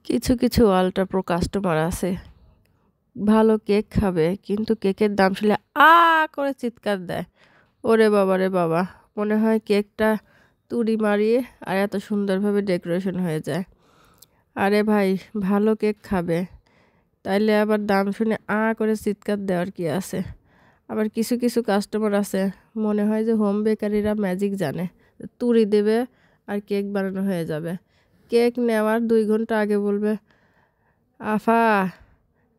কিছু কিছু ultra pro customer আছে, ভালো কেক খাবে কিন্তু কেকের দাম শুনলে করে চিৎকার দেয়। ওরে বাবা রে বাবা, মনে হয় কেকটা তুড়ি মারিয়ে আর এত সুন্দরভাবে ডেকোরেশন হয়ে যায়। আরে ভাই, ভালো কেক খাবে তাইলে আবার দাম শুনে করে চিৎকার দেওয়ার কি আছে? আবার কিছু কিছু কাস্টমার আছে, মনে হয় যে হোম বেকারিরা ম্যাজিক জানে, তুড়ি দেবে আর কেক বানানো হয়ে যাবে। কেক নেওয়ার 2 ঘন্টা আগে বলবে, আফা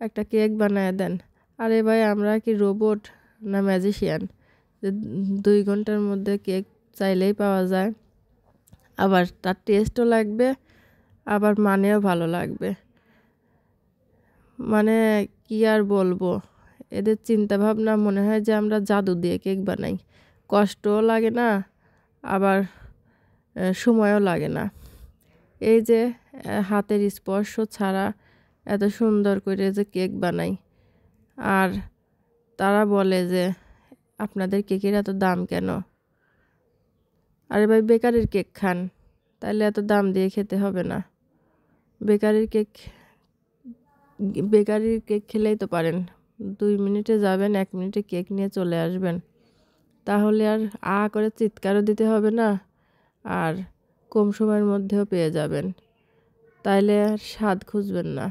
একটা কেক বানায় দেন। আরে ভাই, আমরা কি রোবট না ম্যাজিশিয়ান যে 2 ঘন্টার মধ্যে কেক চাইলেই পাওয়া যায়? আবার তার টেস্টও লাগবে, আবার মানেও ভালো লাগবে। মানে কি আর বলবো, এদের চিন্তা ভাবনা মনে হয় যে আমরা জাদু দিয়ে কেক বানাই। কষ্টও লাগে না, আবার সময়ও লাগে না। এই যে হাতের স্পর্শ ছাড়া এত সুন্দর করে যে কেক বানাই, আর তারা বলে যে আপনাদের কেকের এত দাম কেন? আরে ভাই, বেকারির কেক খান, তাহলে এত দাম দিয়ে খেতে হবে না। বেকারির কেক বেকারির কেক খেলেই তো পারেন, 2 মিনিটে যাবেন, 1 মিনিটে কেক নিয়ে চলে আসবেন। তাহলে আর করে চিৎকারও দিতে হবে না, আর কম সময়ের মধ্যেও পেয়ে যাবেন। তাইলে আর স্বাদ খুঁজবেন না,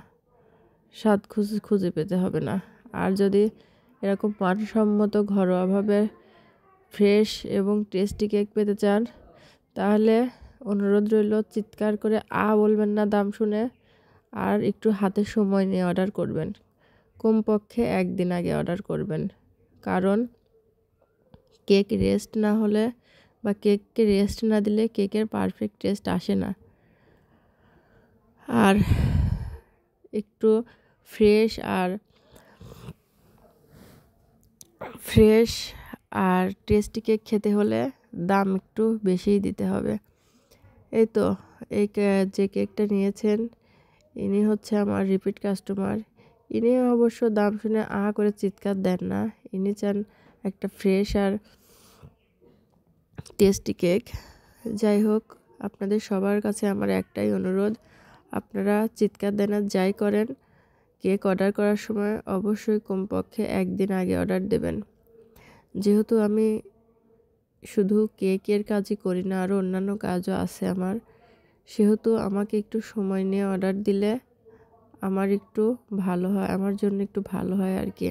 স্বাদ খুঁজে পেতে হবে না। আর যদি এরকম মানসম্মত ঘরোয়াভাবে ফ্রেশ এবং টেস্টি কেক পেতে চান, তাহলে অনুরোধ রইল, চিৎকার করে বলবেন না দাম শুনে, আর একটু হাতে সময় নিয়ে অর্ডার করবেন। কমপক্ষে 1 দিন আগে অর্ডার করবেন, কারণ কেক রেস্ট না হলে বা কেককে রেস্ট না দিলে কেকের পারফেক্ট টেস্ট আসে না। আর একটু ফ্রেশ আর টেস্টি কেক খেতে হলে দাম একটু বেশিই দিতে হবে। এই তো, যে কেকটা নিয়েছেন ইনি হচ্ছে আমার রিপিট কাস্টমার। ইনি অবশ্য দাম শুনে করে চিৎকার দেন না, ইনি চান একটা ফ্রেশ আর টেস্টি কেক। যাই হোক, আপনাদের সবার কাছে আমার একটাই অনুরোধ, আপনারা চিৎকার দেন আর যাই করেন, কেক অর্ডার করার সময় অবশ্যই কমপক্ষে 1 দিন আগে অর্ডার দেবেন। যেহেতু আমি শুধু কেকের কাজই করি না, আরও অন্যান্য কাজও আছে আমার, সেহেতু আমাকে একটু সময় নিয়ে অর্ডার দিলে আমার একটু ভালো হয়, আমার জন্য একটু ভালো হয় আর কি।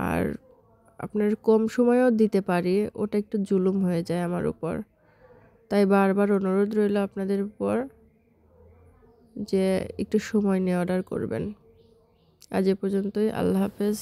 আর আপনার কম সময়েও দিতে পারি, ওটা একটু জুলুম হয়ে যায় আমার উপর। তাই বারবার অনুরোধ রইল আপনাদের উপর যে একটু সময় নিয়ে অর্ডার করবেন। আজ এ পর্যন্তই। আল্লাহ হাফেজ।